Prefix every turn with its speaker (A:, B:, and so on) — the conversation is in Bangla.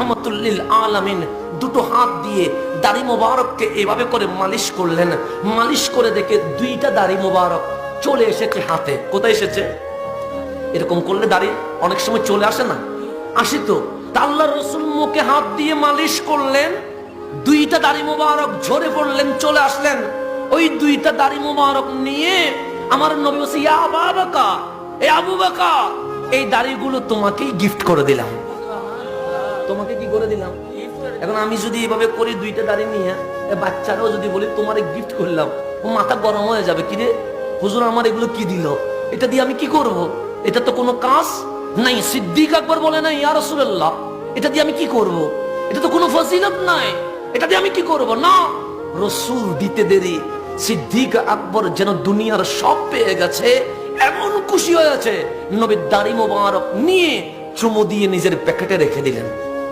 A: রাহমাতুল লিল আলামিন দুটো হাত দিয়ে দাড়ি মোবারককে এভাবে করে মালিশ করলেন। মালিশ করে দেখে দুইটা দাড়ি মোবারক চলে এসেছে হাতে। কোথায় এসেছে? এরকম করলে দাড়ি অনেক সময় চলে আসে না? আসে তো। আল্লাহর রাসূল মুখে হাত দিয়ে মালিশ করলেন, দুইটা দাড়ি মোবারক ঝরে পড়লেন, চলে আসলেন। ওই দুইটা দাড়ি মোবারক নিয়ে আমার নবী বলছে, ইয়া আবু বকর, এ আবু বকর, এই দাড়িগুলো তোমাকেই গিফট করে দিলাম। তোমাকে কি করে দিলাম? এখন আমি যদি এভাবে করি দুইটা দাড়ি নিয়ে, বাচ্চারাও যদি বলি তোমারে গিফট করলাম, ও মাথা গরম হয়ে যাবে। কিরে হুজুর আমার এগুলো কি দিল, এটা দিয়ে আমি কি করব? এটা তো কোনো কাজ নাই। সিদ্দিক আকবর বলে না, ইয়া রাসূলুল্লাহ এটা দিয়ে আমি কি করব? এটা তো কোনো ফজিলত নাই, এটা দিয়ে আমি কি করব? না, রাসূল দিতে দেরি। সিদ্দিক আকবর যেন দুনিয়ার সব পেয়ে গেছে, এমন খুশি হয়েছে, নবীর দাড়ি মোবারক নিয়ে চুমু দিয়ে নিজের প্যাকেটে রেখে দিলেন।